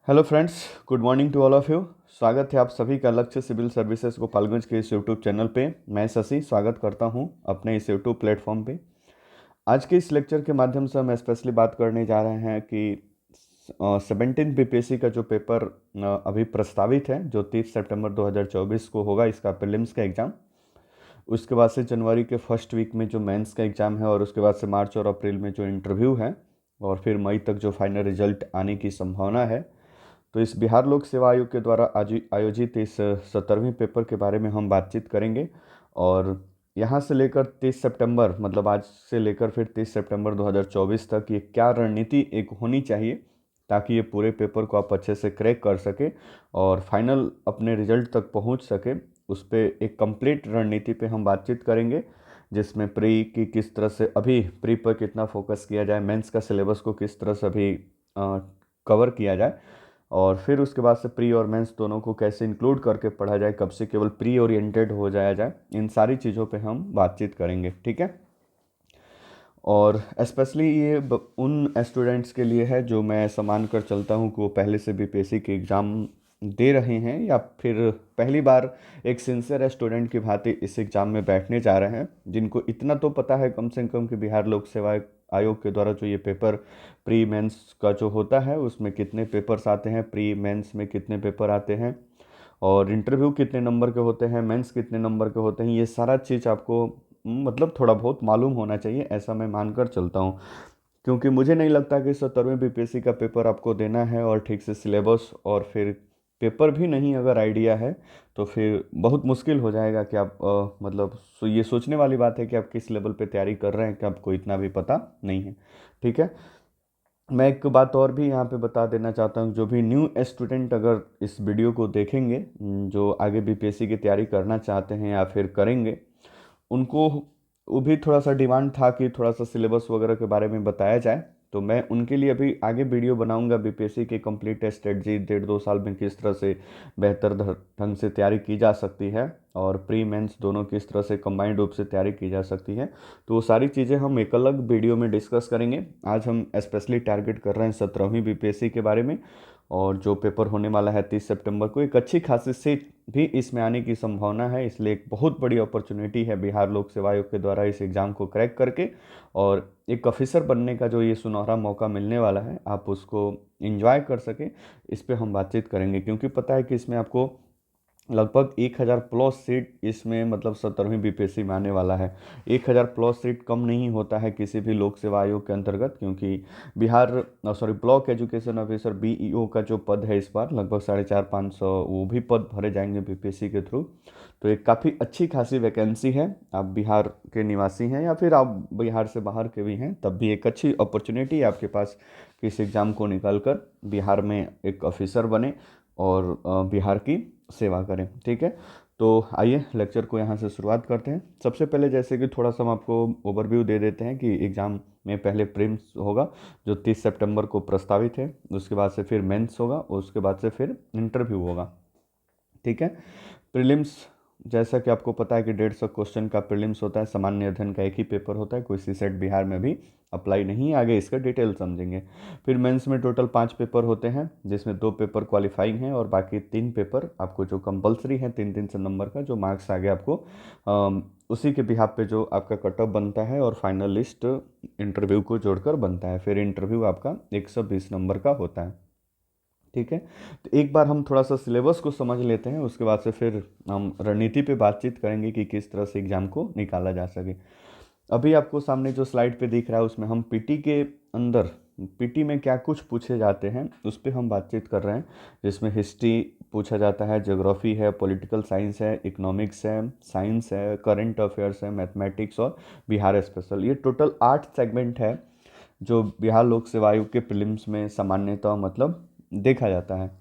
Hello friends, good morning to all of you. स्वागत है आप सभी का लक्ष्य सिविल सर्विसेज गोपालगंज के इस यूट्यूब चैनल पे। मैं शशि स्वागत करता हूं अपने इस यूट्यूब प्लेटफॉर्म पे। आज के इस लेक्चर के माध्यम से हम स्पेशली बात करने जा रहे हैं कि 17 बीपीएससी का जो पेपर अभी प्रस्तावित है, जो 30 सितंबर 2024 को होगा, इसका प्रीलिम्स का एग्ज़ाम। उसके बाद से जनवरी के फर्स्ट वीक में जो मेंस का एग्ज़ाम है, और उसके बाद से मार्च और अप्रैल में जो इंटरव्यू है, और फिर मई तक जो फाइनल रिजल्ट आने की संभावना है। तो इस बिहार लोक सेवा आयोग के द्वारा आयोजित इस 17वीं पेपर के बारे में हम बातचीत करेंगे। और यहाँ से लेकर 30 सितंबर, मतलब आज से लेकर फिर 30 सितंबर 2024 तक ये क्या रणनीति एक होनी चाहिए, ताकि ये पूरे पेपर को आप अच्छे से क्रैक कर सके और फाइनल अपने रिजल्ट तक पहुँच सके। उस पर एक कंप्लीट रणनीति पे हम बातचीत करेंगे, जिसमें प्री की किस तरह से अभी प्री पर कितना फोकस किया जाए, मेंस का सिलेबस को किस तरह से अभी कवर किया जाए, और फिर उसके बाद से प्री और मेंस दोनों को कैसे इंक्लूड करके पढ़ा जाए, कब से केवल प्री ओरिएंटेड हो जाया जाए। इन सारी चीज़ों पे हम बातचीत करेंगे, ठीक है। और स्पेशली ये उन स्टूडेंट्स के लिए है जो मैं ऐसा मान कर चलता हूँ कि वो पहले से बीपीएससी के एग्ज़ाम दे रहे हैं, या फिर पहली बार एक सिंसियर स्टूडेंट की भांति इस एग्ज़ाम में बैठने जा रहे हैं, जिनको इतना तो पता है कम से कम कि बिहार लोक सेवा आयोग के द्वारा जो ये पेपर प्री मेंस का जो होता है, उसमें कितने पेपर्स आते हैं, प्री मेंस में कितने पेपर आते हैं, और इंटरव्यू कितने नंबर के होते हैं, मेंस कितने नंबर के होते हैं, ये सारा चीज़ आपको मतलब थोड़ा बहुत मालूम होना चाहिए, ऐसा मैं मानकर चलता हूँ। क्योंकि मुझे नहीं लगता कि 17वीं बीपीएससी का पेपर आपको देना है और ठीक से सिलेबस और फिर पेपर भी नहीं अगर आइडिया है, तो फिर बहुत मुश्किल हो जाएगा कि आप मतलब ये सोचने वाली बात है कि आप किस लेवल पे तैयारी कर रहे हैं कि आपको इतना भी पता नहीं है, ठीक है। मैं एक बात और भी यहाँ पे बता देना चाहता हूँ, जो भी न्यू स्टूडेंट अगर इस वीडियो को देखेंगे, जो आगे बीपीएससी की तैयारी करना चाहते हैं या फिर करेंगे, उनको वो भी थोड़ा सा डिमांड था कि थोड़ा सा सिलेबस वगैरह के बारे में बताया जाए। तो मैं उनके लिए अभी आगे वीडियो बनाऊंगा, बीपीएससी के कंप्लीट स्ट्रेटजी 1.5-2 साल में किस तरह से बेहतर ढंग से तैयारी की जा सकती है, और प्री मेंस दोनों किस तरह से कंबाइंड रूप से तैयारी की जा सकती है। तो वो सारी चीज़ें हम एक अलग वीडियो में डिस्कस करेंगे। आज हम स्पेशली टारगेट कर रहे हैं 17वीं बीपीएससी के बारे में, और जो पेपर होने वाला है 30 सितंबर को। एक अच्छी खासी सीट भी इसमें आने की संभावना है, इसलिए एक बहुत बड़ी अपॉर्चुनिटी है बिहार लोक सेवा आयोग के द्वारा इस एग्ज़ाम को क्रैक करके और एक ऑफिसर बनने का जो ये सुनहरा मौका मिलने वाला है, आप उसको एंजॉय कर सकें। इस पे हम बातचीत करेंगे, क्योंकि पता है कि इसमें आपको लगभग 1000 प्लस सीट इसमें, मतलब 17वीं बीपीएससी में आने वाला है। 1000 प्लस सीट कम नहीं होता है किसी भी लोक सेवा आयोग के अंतर्गत, क्योंकि Bihar block education officer BEO का जो पद है, इस बार लगभग 450-500 वो भी पद भरे जाएंगे बीपीएससी के थ्रू। तो एक काफ़ी अच्छी खासी वैकेंसी है। आप बिहार के निवासी हैं या फिर आप बिहार से बाहर के भी हैं, तब भी एक अच्छी अपॉर्चुनिटी है आपके पास कि इस एग्ज़ाम को निकाल कर बिहार में एक ऑफिसर बने और बिहार की सेवा करें, ठीक है। तो आइए लेक्चर को यहाँ से शुरुआत करते हैं। सबसे पहले जैसे कि थोड़ा सा हम आपको ओवरव्यू दे देते हैं कि एग्ज़ाम में पहले प्रीलिम्स होगा जो 30 सितंबर को प्रस्तावित है, उसके बाद से फिर मेंस होगा, उसके बाद से फिर इंटरव्यू होगा, ठीक है। प्रीलिम्स, जैसा कि आपको पता है कि 150 क्वेश्चन का प्रीलिम्स होता है। सामान्य अध्ययन का एक ही पेपर होता है, कोई सीसेट बिहार में भी अप्लाई नहीं है। आगे इसका डिटेल समझेंगे। फिर मेंस में टोटल 5 पेपर होते हैं, जिसमें 2 पेपर क्वालिफाइंग हैं और बाकी 3 पेपर आपको जो कंपलसरी है, 3-3 नंबर का जो मार्क्स आगे आपको उसी के बिहाफ पे जो आपका कट ऑफ बनता है और फाइनल लिस्ट इंटरव्यू को जोड़कर बनता है। फिर इंटरव्यू आपका 120 नंबर का होता है, ठीक है। तो एक बार हम थोड़ा सा सिलेबस को समझ लेते हैं, उसके बाद से फिर हम रणनीति पे बातचीत करेंगे कि किस तरह से एग्ज़ाम को निकाला जा सके। अभी आपको सामने जो स्लाइड पे दिख रहा है, उसमें हम पीटी के अंदर पीटी में क्या कुछ पूछे जाते हैं उस पर हम बातचीत कर रहे हैं, जिसमें हिस्ट्री पूछा जाता है, ज्योग्राफी है, पॉलिटिकल साइंस है, इकोनॉमिक्स है, साइंस है, करंट अफेयर्स है, मैथमेटिक्स और बिहार स्पेशल। ये टोटल 8 सेगमेंट है जो बिहार लोक सेवा आयोग के प्रीलिम्स में सामान्यतः मतलब देखा जाता है।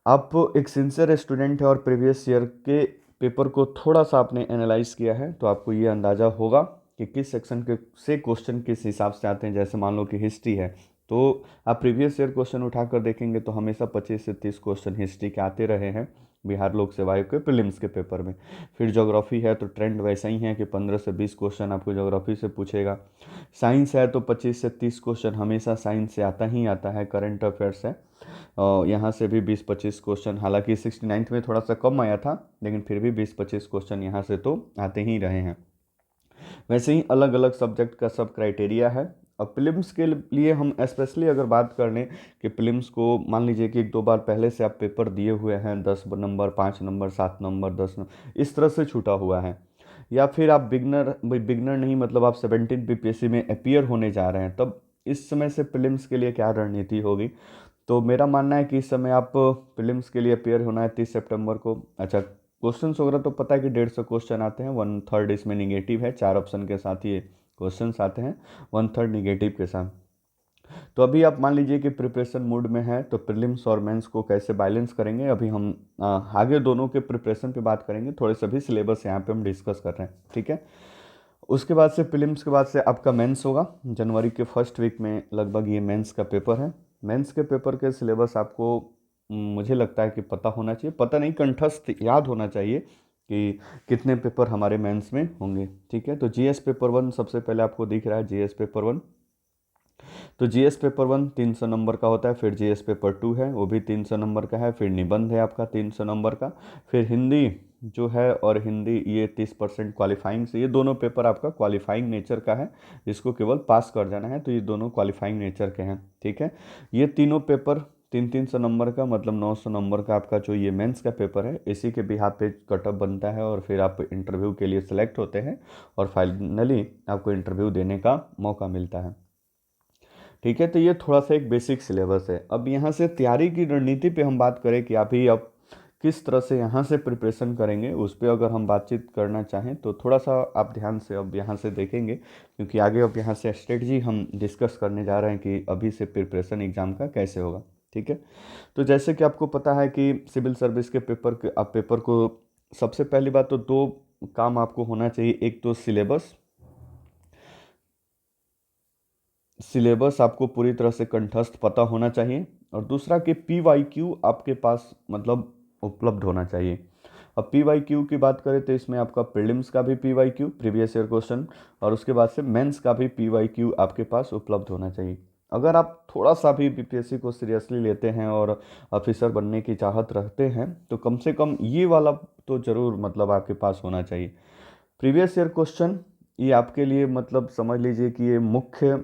आप एक सिंसियर स्टूडेंट है और प्रीवियस ईयर के पेपर को थोड़ा सा आपने एनालाइज किया है, तो आपको ये अंदाज़ा होगा कि किस सेक्शन के से क्वेश्चन किस हिसाब से आते हैं। जैसे मान लो कि हिस्ट्री है, तो आप प्रीवियस ईयर क्वेश्चन उठाकर देखेंगे तो हमेशा 25 से 30 क्वेश्चन हिस्ट्री के आते रहे हैं बिहार लोक सेवा आयोग के प्रीलिम्स के पेपर में। फिर ज्योग्राफी है तो ट्रेंड वैसा ही है कि 15 से 20 क्वेश्चन आपको ज्योग्राफी से पूछेगा। साइंस है तो 25 से 30 क्वेश्चन हमेशा साइंस से आता ही आता है। करंट अफेयर्स है, यहाँ से भी 20-25 क्वेश्चन, हालांकि 69th में थोड़ा सा कम आया था, लेकिन फिर भी 20-25 क्वेश्चन यहाँ से तो आते ही रहे हैं। वैसे ही अलग अलग सब्जेक्ट का सब क्राइटेरिया है। अब प्रीलिम्स के लिए हम स्पेशली अगर बात कर लें कि प्रीलिम्स को मान लीजिए कि 1-2 बार पहले से आप पेपर दिए हुए हैं, 10 नंबर, 5 नंबर, 7 नंबर, 10 नंबर, इस तरह से छूटा हुआ है, या फिर आप बिगनर नहीं, मतलब आप 17 बीपीएससी में अपीयर होने जा रहे हैं, तब इस समय से प्रीलिम्स के लिए क्या रणनीति होगी। तो मेरा मानना है कि इस समय आप प्रीलिम्स के लिए अपीयर होना है 30 सितंबर को। अच्छा, क्वेश्चंस वगैरह तो पता है कि 150 क्वेश्चन आते हैं, 1/3 इसमें निगेटिव है, 4 ऑप्शन के साथ ये क्वेश्चंस आते हैं, 1/3 निगेटिव के साथ। तो अभी आप मान लीजिए कि प्रिपरेशन मूड में है, तो प्रीलिम्स और मेंस को कैसे बैलेंस करेंगे, अभी हम आगे दोनों के प्रिपरेशन पे बात करेंगे, थोड़े सभी सिलेबस यहाँ पे हम डिस्कस कर रहे हैं, ठीक है। उसके बाद से प्रीलिम्स के बाद से आपका मेंस होगा, जनवरी के फर्स्ट वीक में लगभग ये मेंस का पेपर है। मेंस के पेपर के सिलेबस आपको मुझे लगता है कि पता होना चाहिए, पता नहीं, कंठस्थ याद होना चाहिए कि कितने पेपर हमारे मेंस में होंगे, ठीक है। तो जीएस पेपर 1 सबसे पहले आपको दिख रहा है, जीएस पेपर 1। तो जीएस पेपर 1 300 नंबर का होता है, फिर जीएस पेपर 2 है, वो भी 300 नंबर का है, फिर निबंध है आपका 300 नंबर का, फिर हिंदी जो है, और हिंदी ये 30% क्वालिफाइंग से, ये दोनों पेपर आपका क्वालिफाइंग नेचर का है, जिसको केवल पास कर जाना है, तो ये दोनों क्वालिफाइंग नेचर के हैं, ठीक है। ये तीनों पेपर 300 नंबर का, मतलब 900 नंबर का आपका जो ये मेंस का पेपर है, इसी के बिहाफ पे कटअप बनता है, और फिर आप इंटरव्यू के लिए सिलेक्ट होते हैं, और फाइनली आपको इंटरव्यू देने का मौका मिलता है, ठीक है। तो ये थोड़ा सा एक बेसिक सिलेबस है। अब यहाँ से तैयारी की रणनीति पे हम बात करें कि आप किस तरह से यहाँ से प्रिपरेशन करेंगे, उस पर अगर हम बातचीत करना चाहें तो थोड़ा सा आप ध्यान से अब यहाँ से देखेंगे, क्योंकि आगे अब यहाँ से स्ट्रेटजी हम डिस्कस करने जा रहे हैं कि अभी से प्रिपरेशन एग्ज़ाम का कैसे होगा, ठीक है। तो जैसे कि आपको पता है कि सिविल सर्विस के पेपर को सबसे पहली बात तो 2 काम आपको होना चाहिए, एक तो सिलेबस आपको पूरी तरह से कंठस्थ पता होना चाहिए, और दूसरा कि पीवाईक्यू आपके पास मतलब उपलब्ध होना चाहिए। अब पीवाईक्यू की बात करें तो इसमें आपका प्रीलिम्स का भी पीवाईक्यू, प्रीवियस ईयर क्वेश्चन, और उसके बाद से मेंस का भी पीवाईक्यू आपके पास उपलब्ध होना चाहिए। अगर आप थोड़ा सा भी बीपीएससी को सीरियसली लेते हैं और ऑफिसर बनने की चाहत रखते हैं, तो कम से कम ये वाला तो ज़रूर मतलब आपके पास होना चाहिए। प्रीवियस ईयर क्वेश्चन ये आपके लिए मतलब समझ लीजिए कि ये मुख्य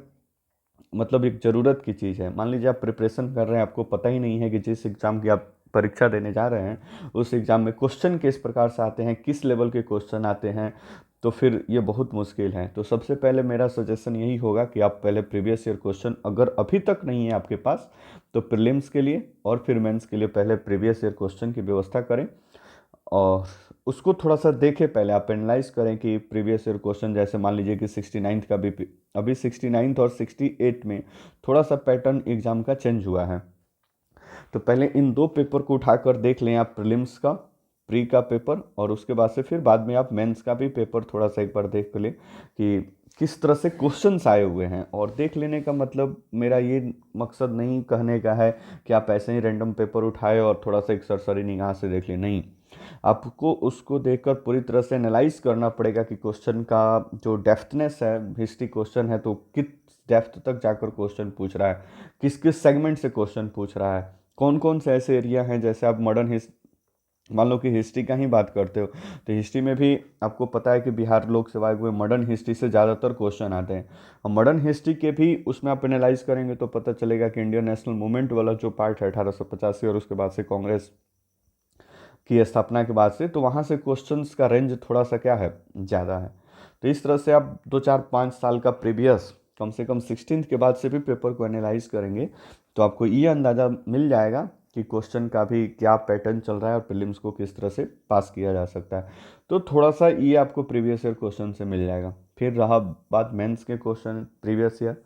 मतलब एक ज़रूरत की चीज़ है। मान लीजिए आप प्रिपरेशन कर रहे हैं, आपको पता ही नहीं है कि जिस एग्ज़ाम की आप परीक्षा देने जा रहे हैं, उस एग्ज़ाम में क्वेश्चन किस प्रकार से आते हैं, किस लेवल के क्वेश्चन आते हैं, तो फिर ये बहुत मुश्किल है। तो सबसे पहले मेरा सजेशन यही होगा कि आप पहले प्रीवियस ईयर क्वेश्चन अगर अभी तक नहीं है आपके पास, तो प्रीलिम्स के लिए और फिर मेंस के लिए पहले प्रीवियस ईयर क्वेश्चन की व्यवस्था करें, और उसको थोड़ा सा देखें, पहले आप एनालाइज करें कि प्रीवियस ईयर क्वेश्चन, जैसे मान लीजिए कि 69th का भी, अभी 69th और 68 में थोड़ा सा पैटर्न एग्ज़ाम का चेंज हुआ है। तो पहले इन 2 पेपर को उठाकर देख लें आप, प्रीलिम्स का प्री का पेपर, और उसके बाद से फिर बाद में आप मेंस का भी पेपर थोड़ा सा एक बार देख लें कि किस तरह से क्वेश्चंस आए हुए हैं। और देख लेने का मतलब मेरा ये मकसद नहीं कहने का है कि आप ऐसे ही रैंडम पेपर उठाए और थोड़ा सा एक सरसरी निगाह से देख लें, नहीं, आपको उसको देखकर पूरी तरह से एनालाइज करना पड़ेगा कि क्वेश्चन का जो डेप्थनेस है, हिस्ट्री क्वेश्चन है तो किस डेप्थ तक जाकर क्वेश्चन पूछ रहा है, किस किस सेगमेंट से क्वेश्चन पूछ रहा है, कौन कौन से ऐसे एरिया हैं, जैसे आप मान लो कि हिस्ट्री का ही बात करते हो, तो हिस्ट्री में भी आपको पता है कि बिहार लोक सेवा आयोग में मॉडर्न हिस्ट्री से ज़्यादातर क्वेश्चन आते हैं। और मॉडर्न हिस्ट्री के भी उसमें आप एनालाइज करेंगे तो पता चलेगा कि इंडियन नेशनल मूवमेंट वाला जो पार्ट है 1885 और उसके बाद से कांग्रेस की स्थापना के बाद से, तो वहाँ से क्वेश्चंस का रेंज थोड़ा सा क्या है, ज़्यादा है। तो इस तरह से आप 2 4 5 साल का प्रीवियस कम से कम 16th के बाद से भी पेपर को एनालाइज करेंगे, तो आपको ये अंदाज़ा मिल जाएगा कि क्वेश्चन का भी क्या पैटर्न चल रहा है और प्रीलिम्स को किस तरह से पास किया जा सकता है। तो थोड़ा सा ये आपको प्रीवियस ईयर क्वेश्चन से मिल जाएगा। फिर रहा बात मेंस के क्वेश्चन प्रीवियस ईयर,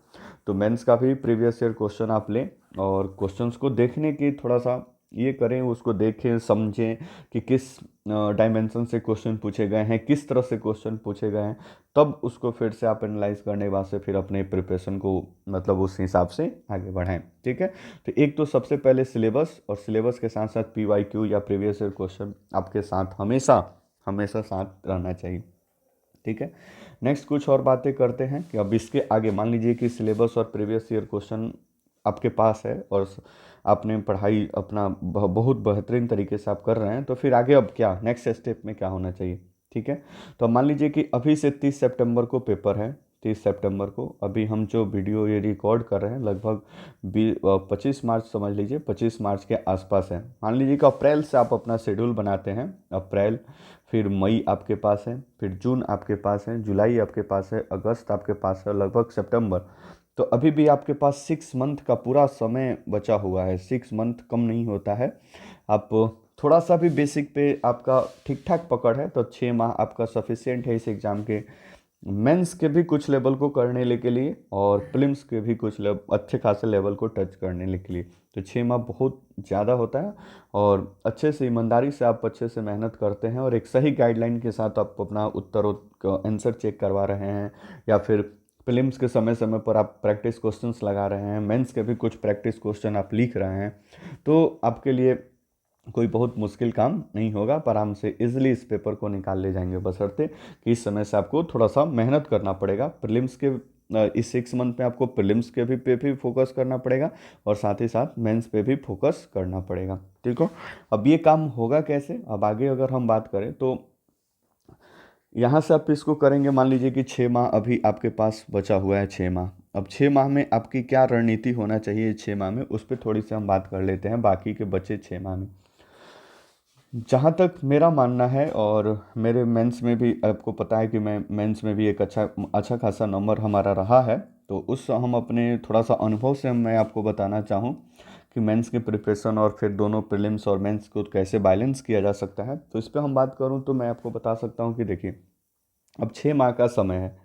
तो मेंस का भी प्रीवियस ईयर क्वेश्चन आप लें, और क्वेश्चंस को देखने की थोड़ा सा ये करें, उसको देखें समझें कि किस डायमेंशन से क्वेश्चन पूछे गए हैं, किस तरह से क्वेश्चन पूछे गए हैं, तब उसको फिर से आप एनालाइज करने के बाद से फिर अपने प्रिपरेशन को मतलब उस हिसाब से आगे बढ़ाएं, ठीक है। तो एक तो सबसे पहले सिलेबस, और सिलेबस के साथ साथ पीवाईक्यू या प्रीवियस ईयर क्वेश्चन आपके साथ हमेशा हमेशा साथ रहना चाहिए, ठीक है। नेक्स्ट कुछ और बातें करते हैं कि अब इसके आगे मान लीजिए कि सिलेबस और प्रीवियस ईयर क्वेश्चन आपके पास है, और आपने पढ़ाई अपना बहुत बेहतरीन तरीके से आप कर रहे हैं, तो फिर आगे अब क्या नेक्स्ट स्टेप में क्या होना चाहिए, ठीक है। तो अब मान लीजिए कि अभी से 30 सितंबर को पेपर है, 30 सितंबर को अभी हम जो वीडियो ये रिकॉर्ड कर रहे हैं लगभग 25 मार्च समझ लीजिए, 25 मार्च के आसपास है। मान लीजिए कि अप्रैल से आप अपना शेड्यूल बनाते हैं, अप्रैल, फिर मई आपके पास है, फिर जून आपके पास है, जुलाई आपके पास है, अगस्त आपके पास है, लगभग सितंबर। तो अभी भी आपके पास 6 मंथ का पूरा समय बचा हुआ है। 6 मंथ कम नहीं होता है। आप थोड़ा सा भी बेसिक पे आपका ठीक ठाक पकड़ है तो 6 माह आपका सफिशियंट है इस एग्ज़ाम के मेंस के भी कुछ लेवल को करने के लिए और प्रीलिम्स के भी कुछ अच्छे खासे लेवल को टच करने के लिए। तो 6 माह बहुत ज़्यादा होता है और अच्छे से ईमानदारी से आप अच्छे से मेहनत करते हैं और एक सही गाइडलाइन के साथ आप अपना उत्तरों का आंसर चेक करवा रहे हैं, या फिर प्रीलिम्स के समय समय पर आप प्रैक्टिस क्वेश्चंस लगा रहे हैं, मेंस के भी कुछ प्रैक्टिस क्वेश्चन आप लिख रहे हैं, तो आपके लिए कोई बहुत मुश्किल काम नहीं होगा। आप आराम से इजीली इस पेपर को निकाल ले जाएंगे, बशर्ते कि इस समय से आपको थोड़ा सा मेहनत करना पड़ेगा। प्रीलिम्स के इस 6 मंथ में आपको प्रीलिम्स के भी पे भी फोकस करना पड़ेगा और साथ ही साथ मेंस पे भी फोकस करना पड़ेगा, ठीक हो। अब ये काम होगा कैसे, अब आगे अगर हम बात करें तो यहाँ से आप इसको करेंगे। मान लीजिए कि 6 माह अभी आपके पास बचा हुआ है, 6 माह। अब 6 माह में आपकी क्या रणनीति होना चाहिए 6 माह में, उस पर थोड़ी सी हम बात कर लेते हैं बाकी के बचे 6 माह में। जहाँ तक मेरा मानना है और मेरे मेंस में भी आपको पता है कि मैं मेंस में भी एक अच्छा खासा नंबर हमारा रहा है, तो उस हम अपने थोड़ा सा अनुभव से मैं आपको बताना चाहूँ कि मेंस की प्रिपरेशन और फिर दोनों प्रीलिम्स और मेंस को कैसे बैलेंस किया जा सकता है। तो इस पर हम बात करूँ तो मैं आपको बता सकता हूँ कि देखिए, अब 6 माह का समय है,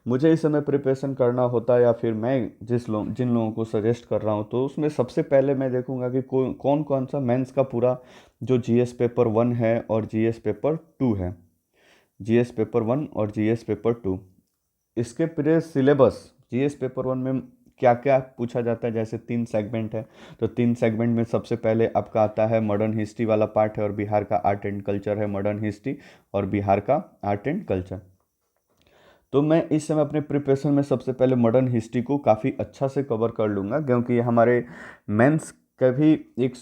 मुझे इस समय प्रिपरेशन करना होता है या फिर मैं जिन लोगों को सजेस्ट कर रहा हूँ, तो उसमें सबसे पहले मैं देखूंगा कि कौन कौन सा मेंस का पूरा जो जीएस पेपर 1 है और जीएस पेपर 2 है, जीएस पेपर 1 और जीएस पेपर 2, इसके पूरे सिलेबस जीएस पेपर 1 में क्या क्या पूछा जाता है। जैसे 3 सेगमेंट है, तो 3 सेगमेंट में सबसे पहले आपका आता है मॉडर्न हिस्ट्री वाला पार्ट है और बिहार का आर्ट एंड कल्चर है, मॉडर्न हिस्ट्री और बिहार का आर्ट एंड कल्चर। तो मैं इस समय अपने प्रिपरेशन में सबसे पहले मॉडर्न हिस्ट्री को काफ़ी अच्छा से कवर कर लूँगा, क्योंकि हमारे मेंस का भी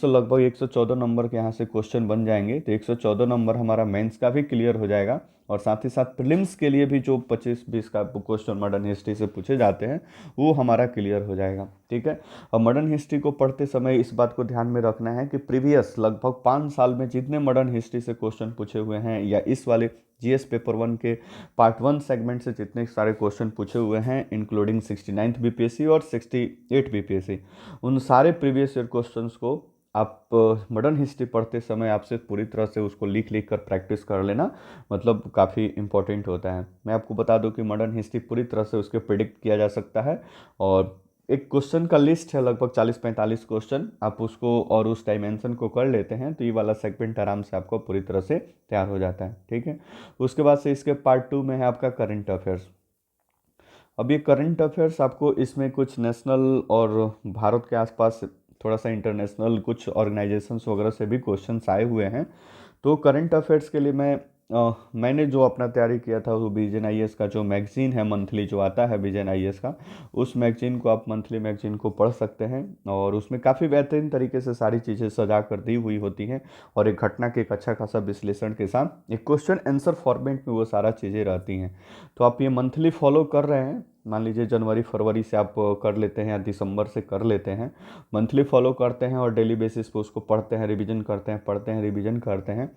लगभग 114 नंबर के यहाँ से क्वेश्चन बन जाएंगे, तो 114 नंबर हमारा मेंस का भी क्लियर हो जाएगा और साथ ही साथ प्रीलिम्स के लिए भी जो 25-20 का क्वेश्चन मॉडर्न हिस्ट्री से पूछे जाते हैं वो हमारा क्लियर हो जाएगा, ठीक है। और मॉडर्न हिस्ट्री को पढ़ते समय इस बात को ध्यान में रखना है कि प्रीवियस लगभग 5 साल में जितने मॉडर्न हिस्ट्री से क्वेश्चन पूछे हुए हैं या इस वाले जीएस पेपर 1 के पार्ट 1 सेगमेंट से जितने सारे क्वेश्चन पूछे हुए हैं, इंक्लूडिंग 69th बीपीएससी और 68 बीपीएससी, उन सारे प्रीवियस ईयर क्वेश्चंस को आप मॉडर्न हिस्ट्री पढ़ते समय आपसे पूरी तरह से उसको लिख लिख कर प्रैक्टिस कर लेना, मतलब काफ़ी इंपॉर्टेंट होता है। मैं आपको बता दूं कि मॉडर्न हिस्ट्री पूरी तरह से उसके प्रिडिक्ट किया जा सकता है और एक क्वेश्चन का लिस्ट है लगभग 40-45 क्वेश्चन, आप उसको और उस डायमेंशन को कर लेते हैं तो ये वाला सेगमेंट आराम से आपको पूरी तरह से तैयार हो जाता है, ठीक है। उसके बाद से इसके पार्ट 2 में है आपका करंट अफेयर्स। अब ये करंट अफेयर्स आपको इसमें कुछ नेशनल और भारत के आसपास थोड़ा सा इंटरनेशनल कुछ ऑर्गेनाइजेशंस वगैरह से भी क्वेश्चंस आए हुए हैं। तो करंट अफेयर्स के लिए मैंने जो अपना तैयारी किया था वो विजन आईएएस का जो मैगजीन है मंथली जो आता है विजन आईएएस का, उस मैगजीन को आप मंथली मैगजीन को पढ़ सकते हैं और उसमें काफ़ी बेहतरीन तरीके से सारी चीज़ें सजा कर दी हुई होती हैं और एक घटना के एक अच्छा खासा विश्लेषण के साथ एक क्वेश्चन आंसर फॉर्मेट में वो सारा चीज़ें रहती हैं। तो आप ये मंथली फॉलो कर रहे हैं, मान लीजिए जनवरी फरवरी से आप कर लेते हैं या दिसंबर से कर लेते हैं, मंथली फॉलो करते हैं और डेली बेसिस पे उसको पढ़ते हैं, रिवीजन करते हैं, पढ़ते हैं, रिवीजन करते हैं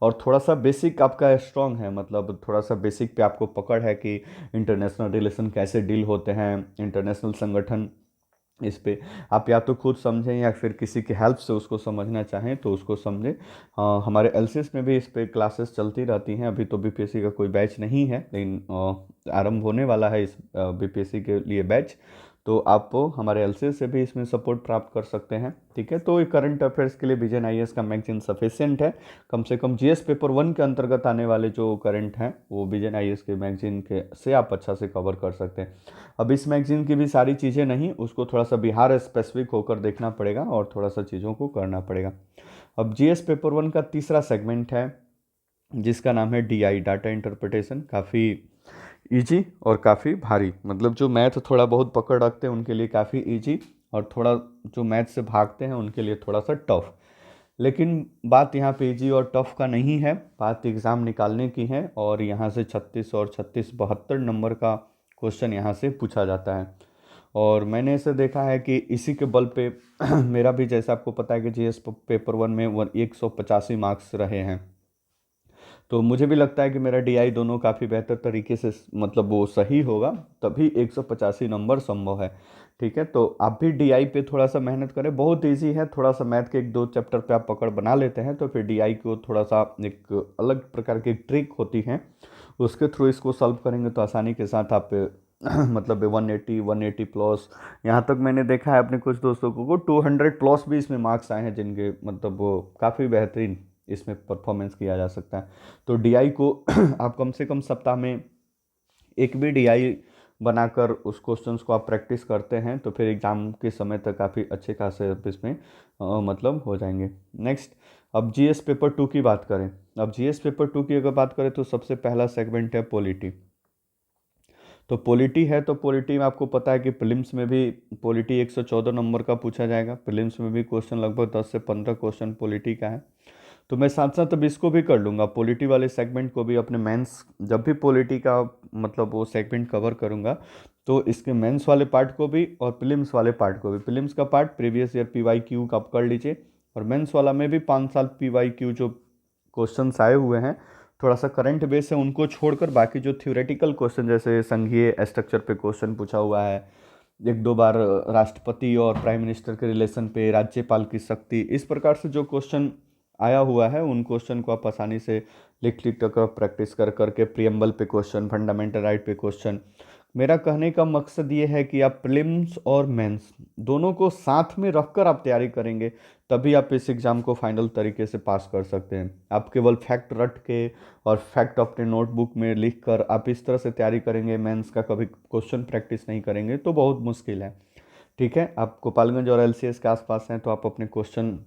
और थोड़ा सा बेसिक आपका स्ट्रांग है, मतलब थोड़ा सा बेसिक पे आपको पकड़ है कि इंटरनेशनल रिलेशन कैसे डील होते हैं, इंटरनेशनल संगठन, इस पे आप या तो खुद समझें या फिर किसी की हेल्प से उसको समझना चाहें तो उसको समझें। हमारे एलसीएस में भी इस पे क्लासेस चलती रहती हैं। अभी तो बीपीएससी का कोई बैच नहीं है, लेकिन आरंभ होने वाला है इस बीपीएससी के लिए बैच, तो आप हमारे एलसीएस से भी इसमें सपोर्ट प्राप्त कर सकते हैं, ठीक है। तो ये करंट अफेयर्स के लिए विजन आईएएस का मैगजीन सफिशिएंट है, कम से कम जीएस पेपर 1 के अंतर्गत आने वाले जो करंट हैं वो विजन आईएएस के मैगजीन के से आप अच्छा से कवर कर सकते हैं। अब इस मैगजीन की भी सारी चीज़ें नहीं, उसको थोड़ा सा बिहार स्पेसिफिक होकर देखना पड़ेगा और थोड़ा सा चीज़ों को करना पड़ेगा। अब जीएस पेपर 1 का तीसरा सेगमेंट है जिसका नाम है डीआई, डाटा इंटरप्रिटेशन, काफ़ी इजी और काफ़ी भारी, मतलब जो मैथ थोड़ा बहुत पकड़ रखते हैं उनके लिए काफ़ी इजी और थोड़ा जो मैथ से भागते हैं उनके लिए थोड़ा सा टफ। लेकिन बात यहाँ पे इजी और टफ का नहीं है, बात एग्ज़ाम निकालने की है। और यहाँ से 36 और 36 72 नंबर का क्वेश्चन यहाँ से पूछा जाता है। और मैंने इसे देखा है कि इसी के बल पे मेरा भी, जैसे आपको पता है कि जीएस पेपर 1 में 185 मार्क्स रहे हैं, तो मुझे भी लगता है कि मेरा डीआई दोनों काफ़ी बेहतर तरीके से मतलब वो सही होगा, तभी 185 नंबर संभव है। ठीक है, तो आप भी डीआई पे थोड़ा सा मेहनत करें, बहुत इजी है। थोड़ा सा मैथ के 1-2 चैप्टर पे आप पकड़ बना लेते हैं तो फिर डीआई को थोड़ा सा एक अलग प्रकार की ट्रिक होती है, उसके थ्रू इसको सॉल्व करेंगे तो आसानी के साथ आप मतलब 180 प्लस, यहाँ तक मैंने देखा है अपने कुछ दोस्तों को 200 प्लस भी इसमें मार्क्स आए हैं, जिनके मतलब वो काफ़ी बेहतरीन इसमें परफॉर्मेंस किया जा सकता है। तो डीआई को आप कम से कम सप्ताह में एक भी डीआई बनाकर उस क्वेश्चंस को आप प्रैक्टिस करते हैं तो फिर एग्ज़ाम के समय तक काफ़ी अच्छे खासे आप इसमें मतलब हो जाएंगे। नेक्स्ट, अब जीएस पेपर 2 की बात करें। अब जीएस पेपर 2 की अगर बात करें तो सबसे पहला सेगमेंट है पॉलिटी। तो पॉलिटी है, तो पॉलिटी में आपको पता है कि प्रीलिम्स में भी पॉलिटी 114 नंबर का पूछा जाएगा। प्रीलिम्स में भी क्वेश्चन लगभग 10 से 15 क्वेश्चन पॉलिटी का है। तो मैं साथ साथ अब इसको भी कर लूँगा, पॉलिटी वाले सेगमेंट को भी अपने मेंस, जब भी पॉलिटी का मतलब वो सेगमेंट कवर करूँगा तो इसके मेंस वाले पार्ट को भी और प्रीलिम्स वाले पार्ट को भी। प्रीलिम्स का पार्ट प्रीवियस ईयर पीवाईक्यू का आप कर लीजिए, और मेंस वाला में भी 5 साल पीवाईक्यू जो क्वेश्चंस आए हुए हैं थोड़ा सा करंट बेस है उनको छोड़कर, बाकी जो थ्योरेटिकल क्वेश्चन जैसे संघीय स्ट्रक्चर पे क्वेश्चन पूछा हुआ है, 1-2 बार राष्ट्रपति और प्राइम मिनिस्टर के रिलेशन पे, राज्यपाल की शक्ति, इस प्रकार से जो क्वेश्चन आया हुआ है उन क्वेश्चन को आप आसानी से लिख लिख कर प्रैक्टिस कर करके, प्रियम्बल पे क्वेश्चन, फंडामेंटल राइट पे क्वेश्चन। मेरा कहने का मकसद ये है कि आप प्रीलिम्स और मेंस दोनों को साथ में रखकर आप तैयारी करेंगे, तभी आप इस एग्ज़ाम को फाइनल तरीके से पास कर सकते हैं। आप केवल फैक्ट रट के और फैक्ट अपने नोटबुक में लिख कर आप इस तरह से तैयारी करेंगे, मेंस का कभी क्वेश्चन प्रैक्टिस नहीं करेंगे तो बहुत मुश्किल है। ठीक है, आप गोपालगंज और एलसीएस के आसपास हैं तो आप अपने क्वेश्चन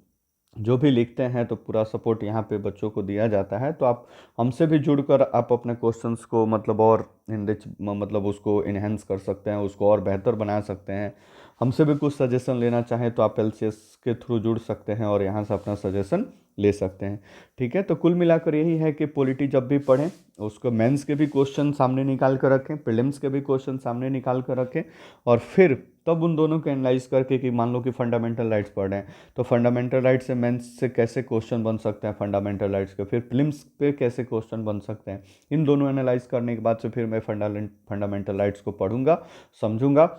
जो भी लिखते हैं तो पूरा सपोर्ट यहाँ पे बच्चों को दिया जाता है, तो आप हमसे भी जुड़कर आप अपने क्वेश्चंस को मतलब और इनरिच मतलब उसको इन्हेंस कर सकते हैं, उसको और बेहतर बना सकते हैं। हमसे भी कुछ सजेशन लेना चाहें तो आप एलसीएस के थ्रू जुड़ सकते हैं और यहाँ से अपना सजेशन ले सकते हैं। ठीक है, तो कुल मिलाकर यही है कि पॉलिटी जब भी पढ़ें उसको मेंस के भी क्वेश्चन सामने निकाल कर रखें, प्रीलिम्स के भी क्वेश्चन सामने निकाल कर रखें, और फिर तब उन दोनों को एनालाइज करके कि मान लो कि फंडामेंटल राइट्स पढ़ रहे हैं तो फंडामेंटल राइट्स से मेंस से कैसे क्वेश्चन बन सकते हैं फंडामेंटल राइट्स के, फिर प्रीलिम्स पे कैसे क्वेश्चन बन सकते हैं, इन दोनों एनालाइज करने के बाद से फिर मैं फंडामेंटल राइट्स को पढ़ूंगा, समझूंगा।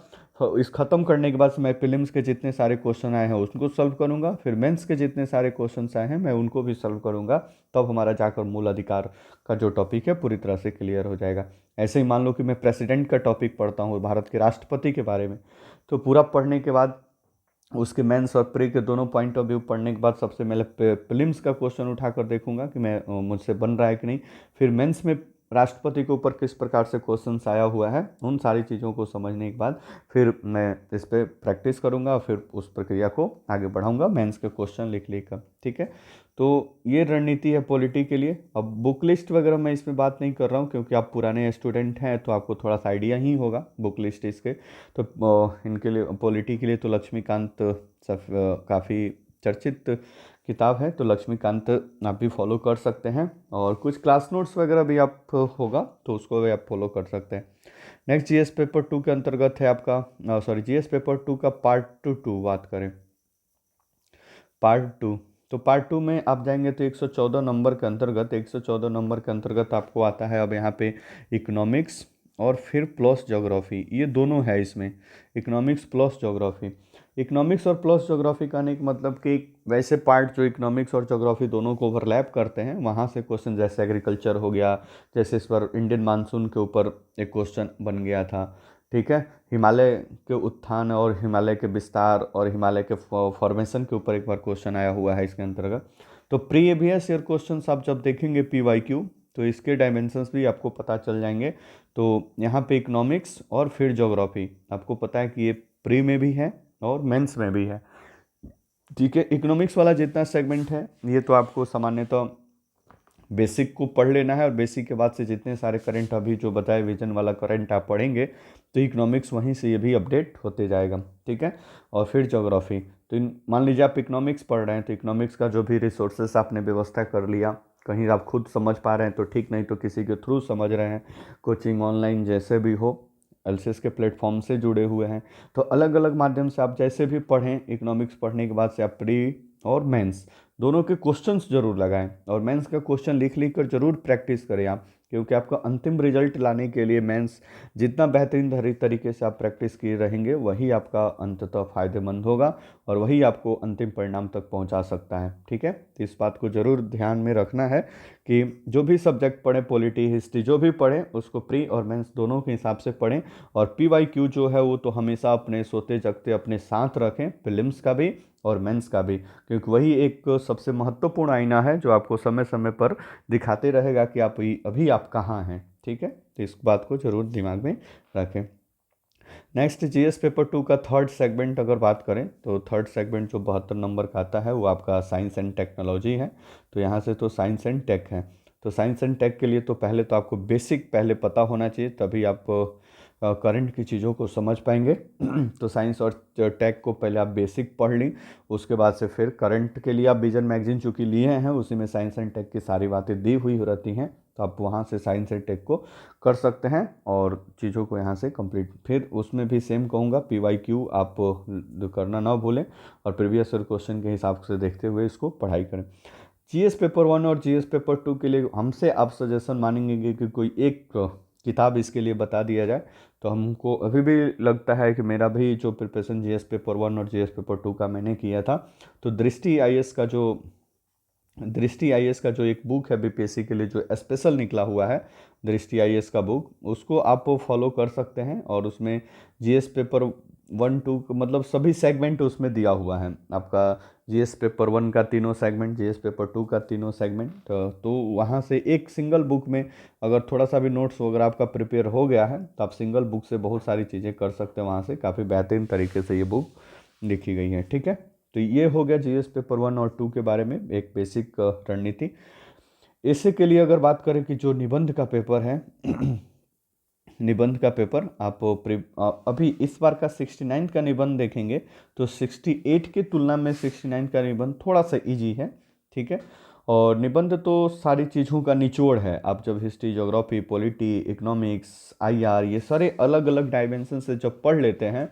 इस ख़त्म करने के बाद से मैं प्रीलिम्स के जितने सारे क्वेश्चन आए हैं उसको सॉल्व करूंगा, फिर मेंस के जितने सारे क्वेश्चंस आए हैं मैं उनको भी सॉल्व करूंगा, तब हमारा जाकर मूल अधिकार का जो टॉपिक है पूरी तरह से क्लियर हो जाएगा। ऐसे ही मान लो कि मैं प्रेसिडेंट का टॉपिक पढ़ता हूँ, भारत के राष्ट्रपति के बारे में, तो पूरा पढ़ने के बाद उसके मेंस और प्री के दोनों पॉइंट ऑफ व्यू पढ़ने के बाद सबसे पहले प्रीलिम्स का क्वेश्चन उठाकर देखूंगा कि मैं मुझसे बन रहा है कि नहीं, फिर मेंस में राष्ट्रपति के ऊपर किस प्रकार से क्वेश्चंस आया हुआ है, उन सारी चीज़ों को समझने के बाद फिर मैं इस पर प्रैक्टिस करूंगा, फिर उस प्रक्रिया को आगे बढ़ाऊंगा मेंस के क्वेश्चन लिख लेकर। ठीक है, तो ये रणनीति है पॉलिटी के लिए। अब बुक लिस्ट वगैरह मैं इसमें बात नहीं कर रहा हूँ क्योंकि आप पुराने स्टूडेंट हैं तो आपको थोड़ा सा आइडिया ही होगा बुक लिस्ट इसके, तो इनके लिए पॉलिटी के लिए तो लक्ष्मीकांत काफ़ी चर्चित किताब है, तो लक्ष्मीकांत आप भी फॉलो कर सकते हैं, और कुछ क्लास नोट्स वगैरह भी आप होगा तो उसको भी आप फॉलो कर सकते हैं। नेक्स्ट जीएस पेपर 2 के अंतर्गत है आपका जीएस पेपर 2 का पार्ट 2 बात करें। पार्ट 2, तो पार्ट 2 में आप जाएंगे तो 114 नंबर के अंतर्गत, 114 नंबर के अंतर्गत आपको आता है अब यहाँ पे इकोनॉमिक्स और फिर प्लस ज्योग्राफी, ये दोनों है इसमें, इकोनॉमिक्स प्लस ज्योग्राफी। इकोनॉमिक्स और प्लस ज्योग्राफी का एक मतलब कि वैसे पार्ट जो इकोनॉमिक्स और ज्योग्राफी दोनों को ओवरलैप करते हैं, वहाँ से क्वेश्चन जैसे एग्रीकल्चर हो गया, जैसे इस बार इंडियन मानसून के ऊपर एक क्वेश्चन बन गया था। ठीक है, हिमालय के उत्थान और हिमालय के विस्तार और हिमालय के फॉर्मेशन के ऊपर एक बार क्वेश्चन आया हुआ है इसके अंतर्गत। तो प्रीवियस ईयर क्वेश्चन आप जब देखेंगे पीवाईक्यू तो इसके डायमेंशंस भी आपको पता चल जाएंगे। तो यहाँ पे इकोनॉमिक्स और फिर ज्योग्राफी आपको पता है कि ये प्री में भी है और मेंस में भी है। ठीक है, इकोनॉमिक्स वाला जितना सेगमेंट है ये तो आपको सामान्यतः बेसिक को पढ़ लेना है और बेसिक के बाद से जितने सारे करंट अभी जो बताए विजन वाला करंट आप पढ़ेंगे तो इकोनॉमिक्स वहीं से ये भी अपडेट होते जाएगा, ठीक है। और फिर ज्योग्राफी, तो मान लीजिए आप इकोनॉमिक्स पढ़ रहे हैं तो इकोनॉमिक्स का जो भी रिसोर्सेस आपने व्यवस्था कर लिया, कहीं आप खुद समझ पा रहे हैं तो ठीक, नहीं तो किसी के थ्रू समझ रहे हैं, कोचिंग ऑनलाइन जैसे भी हो, एलसीएस के प्लेटफॉर्म से जुड़े हुए हैं, तो अलग अलग माध्यम से आप जैसे भी पढ़ें, इकोनॉमिक्स पढ़ने के बाद से आप प्री और मेंस दोनों के क्वेश्चंस जरूर लगाएं और मेंस का क्वेश्चन लिख लिख कर जरूर प्रैक्टिस करें आप, क्योंकि आपका अंतिम रिजल्ट लाने के लिए मेंस जितना बेहतरीन तरीके से आप प्रैक्टिस किए रहेंगे वही आपका अंततः फायदेमंद होगा और वही आपको अंतिम परिणाम तक पहुंचा सकता है, ठीक है। तो इस बात को जरूर ध्यान में रखना है कि जो भी सब्जेक्ट पढ़ें, पॉलिटी हिस्ट्री जो भी पढ़ें, उसको प्री और मेंस दोनों के हिसाब से पढ़ें। और PYQ जो है वो तो हमेशा अपने सोते जगते अपने साथ रखें, प्रीलिम्स का भी और मेंस का भी, क्योंकि वही एक सबसे महत्वपूर्ण आईना है जो आपको समय समय पर दिखाते रहेगा कि आप अभी आप कहाँ हैं, ठीक है। तो इस बात को जरूर दिमाग में रखें। नेक्स्ट GS पेपर 2 का थर्ड सेगमेंट अगर बात करें तो थर्ड सेगमेंट जो 72 नंबर का आता है वो आपका साइंस एंड टेक्नोलॉजी है। तो यहाँ से तो साइंस एंड टेक है, तो साइंस एंड टेक के लिए तो पहले तो आपको बेसिक पहले पता होना चाहिए, तभी आप करंट की चीज़ों को समझ पाएंगे। तो साइंस और टेक को पहले आप बेसिक पढ़ ली, उसके बाद से फिर करंट के लिए आप विजन मैगजीन चूँकि लिए हैं उसी में साइंस एंड टेक की सारी बातें दी हुई रहती हैं, तो आप वहाँ से साइंस एंड टेक को कर सकते हैं और चीज़ों को यहाँ से कंप्लीट। फिर उसमें भी सेम कहूँगा, PYQ आप करना ना भूलें और प्रीवियस ईयर क्वेश्चन के हिसाब से देखते हुए इसको पढ़ाई करें। GS पेपर 1 और GS पेपर 2 के लिए हमसे आप सजेशन मानेंगे कि कोई एक किताब इसके लिए बता दिया जाए, तो हमको अभी भी लगता है कि मेरा भी जो प्रिपरेशन GS पेपर 1 और GS पेपर 2 का मैंने किया था, तो दृष्टि IAS का जो एक बुक है BPSC के लिए जो स्पेशल निकला हुआ है, दृष्टि IAS का बुक, उसको आप फॉलो कर सकते हैं और उसमें GS पेपर 1 2 मतलब सभी सेगमेंट उसमें दिया हुआ है आपका। GS पेपर 1 का तीनों सेगमेंट, GS पेपर 2 का तीनों सेगमेंट, तो वहाँ से एक सिंगल बुक में अगर थोड़ा सा भी नोट्स वगैरह आपका प्रिपेयर हो गया है तो आप सिंगल बुक से बहुत सारी चीज़ें कर सकते हैं, वहाँ से काफ़ी बेहतरीन तरीके से ये बुक लिखी गई है, ठीक है। तो ये हो गया GS पेपर 1 और 2 के बारे में एक बेसिक रणनीति। ऐसे के लिए अगर बात करें कि जो निबंध का पेपर है निबंध का पेपर आप अभी इस बार का 69 का निबंध देखेंगे तो 68 की तुलना में 69 का निबंध थोड़ा सा इजी है, ठीक है। और निबंध तो सारी चीज़ों का निचोड़ है, आप जब history, geography, polity, economics, IR ये सारे अलग अलग डायमेंशन से जब पढ़ लेते हैं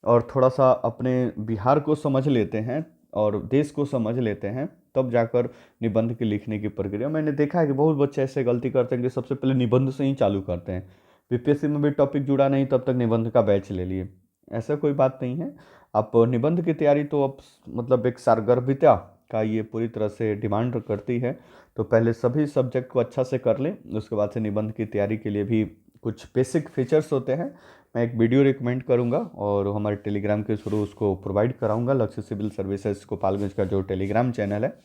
और थोड़ा सा अपने बिहार को समझ लेते हैं और देश को समझ लेते हैं, तब जाकर निबंध की लिखने की प्रक्रिया। मैंने देखा है कि बहुत बच्चे ऐसे गलती करते हैं कि सबसे पहले निबंध से ही चालू करते हैं, BPSC में भी टॉपिक जुड़ा नहीं तब तक निबंध का बैच ले लिए। ऐसा कोई बात नहीं है, आप निबंध की तैयारी तो अब मतलब एक सारगर्भिता का ये पूरी तरह से डिमांड करती है, तो पहले सभी सब्जेक्ट को अच्छा से कर लें, उसके बाद से निबंध की तैयारी के लिए भी कुछ बेसिक फीचर्स होते हैं, मैं एक वीडियो रिकमेंड करूंगा और हमारे टेलीग्राम के थ्रू उसको प्रोवाइड कराऊंगा। लक्ष्य सिविल सर्विसेज गोपालगंज का जो टेलीग्राम चैनल है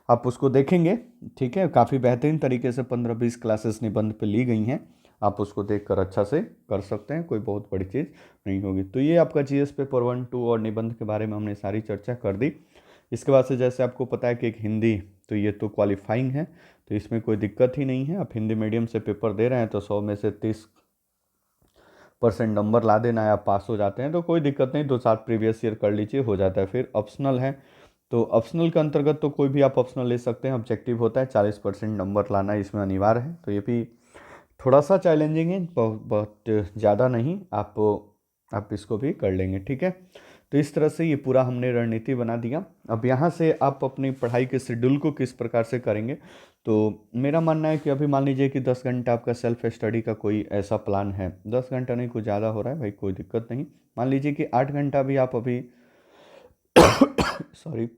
आप उसको देखेंगे, ठीक है। काफ़ी बेहतरीन तरीके से 15-20 क्लासेस निबंध पे ली गई हैं, आप उसको देखकर अच्छा से कर सकते हैं, कोई बहुत बड़ी चीज़ नहीं होगी। तो ये आपका GS पेपर 1 2 और निबंध के बारे में हमने सारी चर्चा कर दी। इसके बाद से जैसे आपको पता है कि एक हिंदी, तो ये तो क्वालिफाइंग है, तो इसमें कोई दिक्कत ही नहीं है। आप हिंदी मीडियम से पेपर दे रहे हैं तो 100 में से 30% नंबर ला देना है, आप पास हो जाते हैं, तो कोई दिक्कत नहीं, 2 साल प्रीवियस ईयर कर लीजिए, हो जाता है। फिर ऑप्शनल है, तो ऑप्शनल के अंतर्गत तो कोई भी आप ऑप्शनल ले सकते हैं, ऑब्जेक्टिव होता है 40% नंबर लाना इसमें अनिवार्य है, तो ये भी थोड़ा सा चैलेंजिंग है, बहुत ज़्यादा नहीं, आप इसको भी कर लेंगे, ठीक है। तो इस तरह से ये पूरा हमने रणनीति बना दिया। अब यहाँ से आप अपनी पढ़ाई के शेड्यूल को किस प्रकार से करेंगे, तो मेरा मानना है कि अभी मान लीजिए कि 10 घंटा आपका सेल्फ स्टडी का कोई ऐसा प्लान है, 10 घंटा नहीं, कुछ ज़्यादा हो रहा है भाई, कोई दिक्कत नहीं, मान लीजिए कि 8 घंटा भी आप अभी सॉरी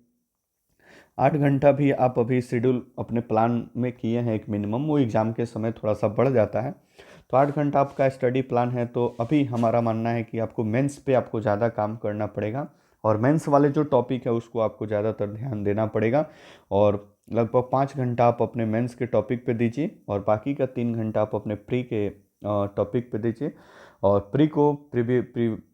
8 घंटा भी आप अभी शेड्यूल अपने प्लान में किए हैं एक मिनिमम, वो एग्ज़ाम के समय थोड़ा सा बढ़ जाता है, तो 8 घंटा आपका स्टडी प्लान है, तो अभी हमारा मानना है कि आपको मेंस पे आपको ज़्यादा काम करना पड़ेगा और मेंस वाले जो टॉपिक है उसको आपको ज़्यादातर ध्यान देना पड़ेगा, और लगभग 5 घंटा आप अपने मेंस के टॉपिक पे दीजिए और बाकी का 3 घंटा आप अपने प्री के टॉपिक पे दीजिए। और प्री को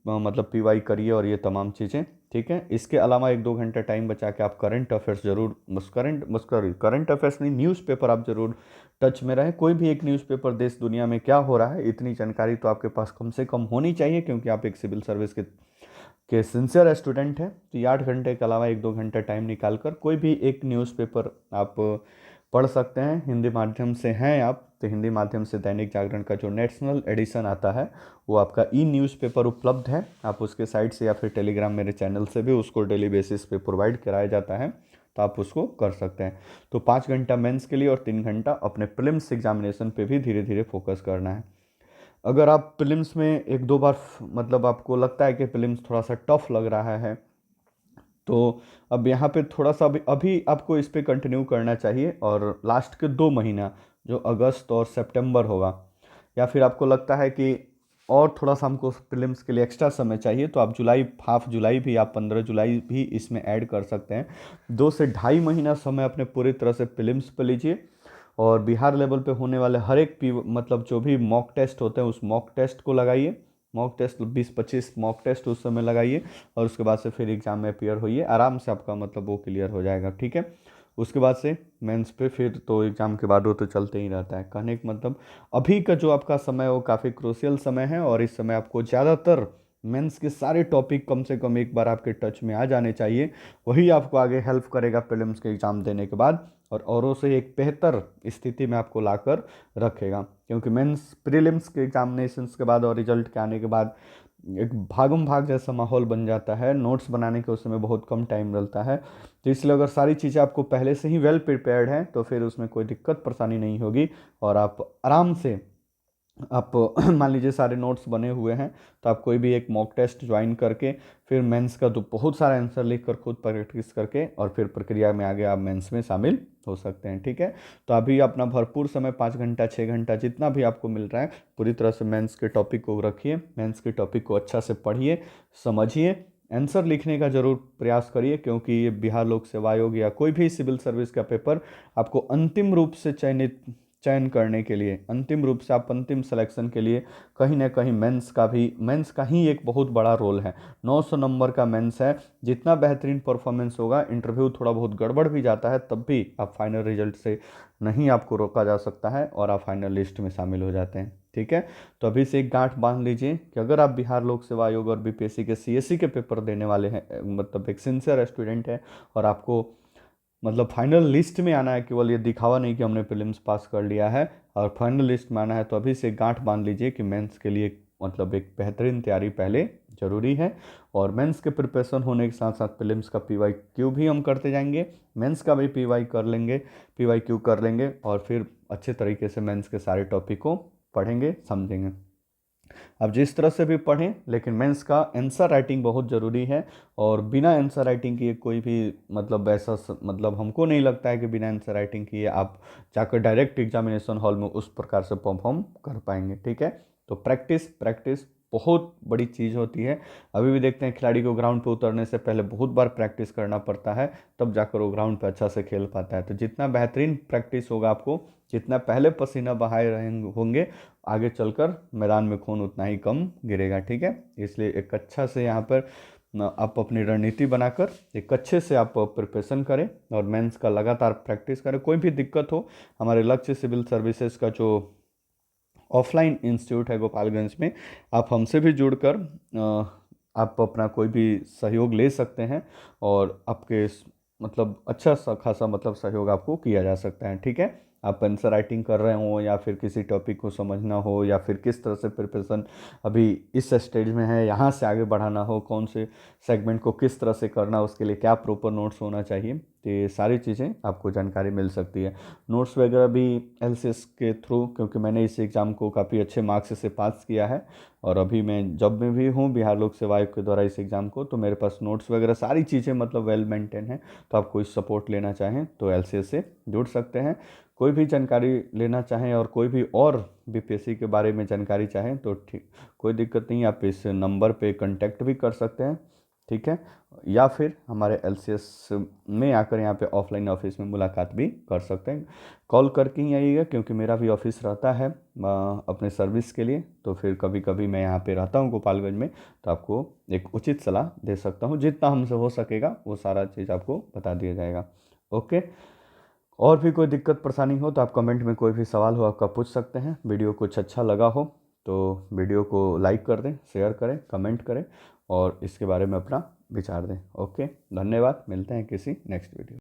मतलब PY करिए और ये तमाम चीज़ें, ठीक है। इसके अलावा 1-2 घंटा टाइम बचा के आप करंट अफेयर्स जरूर, करंट अफेयर्स नहीं, न्यूज़पेपर आप जरूर टच में रहें। कोई भी एक न्यूज़पेपर देश दुनिया में क्या हो रहा है, इतनी जानकारी तो आपके पास कम से कम होनी चाहिए, क्योंकि आप एक सिविल सर्विस के सिंसियर स्टूडेंट हैं। तो ये 8 घंटे के अलावा 1-2 घंटा टाइम निकाल कर कोई भी एक न्यूज़पेपर आप पढ़ सकते हैं। हिंदी माध्यम से हैं आप तो हिंदी माध्यम से दैनिक जागरण का जो नेशनल एडिशन आता है वो आपका ई न्यूज़पेपर उपलब्ध है। आप उसके साइट से या फिर टेलीग्राम मेरे चैनल से भी उसको डेली बेसिस पे प्रोवाइड कराया जाता है, तो आप उसको कर सकते हैं। तो 5 घंटा मेंस के लिए और 3 घंटा अपने प्रीलिम्स एग्जामिनेशन पे भी धीरे धीरे फोकस करना है। अगर आप प्रीलिम्स में 1-2 बार मतलब आपको लगता है कि प्रीलिम्स थोड़ा सा टफ लग रहा है, तो अब यहाँ पे थोड़ा सा अभी आपको इस पे कंटिन्यू करना चाहिए, और लास्ट के 2 महीना जो अगस्त और सितंबर होगा, या फिर आपको लगता है कि और थोड़ा सा हमको प्रीलिम्स के लिए एक्स्ट्रा समय चाहिए, तो आप जुलाई, हाफ जुलाई भी, आप 15 जुलाई भी इसमें ऐड कर सकते हैं। 2 से ढाई महीना समय अपने पूरी तरह से प्रीलिम्स पे लीजिए, और बिहार लेवल पे होने वाले हर एक मतलब जो भी मॉक टेस्ट होते हैं उस मॉक टेस्ट को लगाइए। मॉक टेस्ट 20-25 मॉक टेस्ट उस समय लगाइए, और उसके बाद से फिर एग्ज़ाम में अपियर होइए, आराम से आपका मतलब वो क्लियर हो जाएगा, ठीक है। उसके बाद से मेंस पे फिर तो एग्ज़ाम के बाद वो तो चलते ही रहता है। कहने का मतलब अभी का जो आपका समय है वो काफ़ी क्रूशियल समय है, और इस समय आपको ज़्यादातर मेंस के सारे टॉपिक कम से कम एक बार आपके टच में आ जाने चाहिए। वही आपको आगे हेल्प करेगा प्रीलिम्स के एग्ज़ाम देने के बाद, और औरों से एक बेहतर स्थिति में आपको लाकर रखेगा। क्योंकि मेंस प्रीलिम्स के एग्जामिनेशंस के बाद और रिजल्ट के आने के बाद एक भागम भाग जैसा माहौल बन जाता है, नोट्स बनाने के उस समय बहुत कम टाइम मिलता है। तो इसलिए अगर सारी चीज़ें आपको पहले से ही वेल प्रिपेयर्ड हैं तो फिर उसमें कोई दिक्कत परेशानी नहीं होगी, और आप आराम से आप मान लीजिए सारे नोट्स बने हुए हैं, तो आप कोई भी एक मॉक टेस्ट ज्वाइन करके फिर मेंस का तो बहुत सारा आंसर लिख कर खुद प्रैक्टिस करके और फिर प्रक्रिया में आगे आप मेंस में शामिल हो सकते हैं, ठीक है। तो अभी अपना भरपूर समय 5 घंटा 6 घंटा जितना भी आपको मिल रहा है पूरी तरह से मेंस के टॉपिक को रखिए, मेंस के टॉपिक को अच्छा से पढ़िए, समझिए, आंसर लिखने का जरूर प्रयास करिए, क्योंकि ये बिहार लोक सेवा आयोग या कोई भी सिविल सर्विस का पेपर आपको अंतिम रूप से चयन करने के लिए, अंतिम रूप से आप अंतिम सिलेक्शन के लिए कहीं ना कहीं मेंस का ही एक बहुत बड़ा रोल है। 900 नंबर का मेंस है, जितना बेहतरीन परफॉर्मेंस होगा, इंटरव्यू थोड़ा बहुत गड़बड़ भी जाता है तब भी आप फाइनल रिजल्ट से नहीं आपको रोका जा सकता है, और आप फाइनल लिस्ट में शामिल हो जाते हैं, ठीक है। तो अभी से एक गांठ बांध लीजिए कि अगर आप बिहार लोक सेवा आयोग और बीपीएससी के सीएससी के पेपर देने वाले हैं, मतलब एक सिंसियर स्टूडेंट है, और आपको मतलब फाइनल लिस्ट में आना है, केवल ये दिखावा नहीं कि हमने प्रीलिम्स पास कर लिया है, और फाइनल लिस्ट में आना है, तो अभी से गांठ बांध लीजिए कि मेंस के लिए मतलब एक बेहतरीन तैयारी पहले जरूरी है। और मेंस के प्रिपरेशन होने के साथ साथ प्रीलिम्स का पीवाई क्यू भी हम करते जाएंगे, मेंस का भी पीवाई क्यू कर लेंगे, और फिर अच्छे तरीके से मेंस के सारे टॉपिक को पढ़ेंगे, समझेंगे। अब जिस तरह से भी पढ़ें, लेकिन मेंस का आंसर राइटिंग बहुत ज़रूरी है, और बिना आंसर राइटिंग किए कोई भी मतलब ऐसा मतलब हमको नहीं लगता है कि बिना आंसर राइटिंग किए आप जाकर डायरेक्ट एग्जामिनेशन हॉल में उस प्रकार से परफॉर्म कर पाएंगे, ठीक है। तो प्रैक्टिस प्रैक्टिस बहुत बड़ी चीज़ होती है। अभी भी देखते हैं खिलाड़ी को ग्राउंड पे उतरने से पहले बहुत बार प्रैक्टिस करना पड़ता है, तब जाकर वो ग्राउंड पे अच्छा से खेल पाता है। तो जितना बेहतरीन प्रैक्टिस होगा आपको, जितना पहले पसीना बहाए रहेंगे होंगे, आगे चलकर मैदान में खून उतना ही कम गिरेगा, ठीक है। इसलिए एक अच्छा से यहाँ पर आप अपनी रणनीति बनाकर एक अच्छे से आप प्रिपरेशन करें, और मेंस का लगातार प्रैक्टिस करें। कोई भी दिक्कत हो, हमारे लक्ष्य सिविल सर्विसेज का जो ऑफलाइन इंस्टीट्यूट है गोपालगंज में, आप हमसे भी जुड़कर आप अपना कोई भी सहयोग ले सकते हैं, और आपके मतलब अच्छा सा खासा मतलब सहयोग आपको किया जा सकता है, ठीक है। आप आंसर राइटिंग कर रहे हो, या फिर किसी टॉपिक को समझना हो, या फिर किस तरह से प्रिपरेशन अभी इस स्टेज में है, यहाँ से आगे बढ़ाना हो, कौन से सेगमेंट को किस तरह से करना, उसके लिए क्या प्रॉपर नोट्स होना चाहिए, तो ये सारी चीज़ें आपको जानकारी मिल सकती है। नोट्स वगैरह भी एलसीएस के थ्रू, क्योंकि मैंने इस एग्ज़ाम को काफ़ी अच्छे मार्क्स से पास किया है, और अभी मैं जब में भी हूँ बिहार लोक सेवा आयोग के द्वारा इस एग्ज़ाम को, तो मेरे पास नोट्स वगैरह सारी चीज़ें मतलब वेल मेंटेन है। तो आप कोई सपोर्ट लेना चाहें तो एलसीएस से जुड़ सकते हैं। कोई भी जानकारी लेना चाहें और कोई भी और बीपीएससी के बारे में जानकारी चाहें तो ठीक, कोई दिक्कत नहीं, आप इस नंबर पे कांटेक्ट भी कर सकते हैं, ठीक है, या फिर हमारे एलसीएस में आकर यहाँ पे ऑफलाइन ऑफिस में मुलाकात भी कर सकते हैं। कॉल करके ही आइएगा, क्योंकि मेरा भी ऑफिस रहता है अपने सर्विस के लिए, तो फिर कभी कभी मैं यहाँ पे रहता हूँ गोपालगंज में, तो आपको एक उचित सलाह दे सकता हूँ। जितना हमसे हो सकेगा वो सारा चीज़ आपको बता दिया जाएगा। ओके, और भी कोई दिक्कत परेशानी हो तो आप कमेंट में कोई भी सवाल हो आपका पूछ सकते हैं। वीडियो कुछ अच्छा लगा हो तो वीडियो को लाइक कर दें, शेयर करें, कमेंट करें और इसके बारे में अपना विचार दें। ओके, धन्यवाद, मिलते हैं किसी नेक्स्ट वीडियो।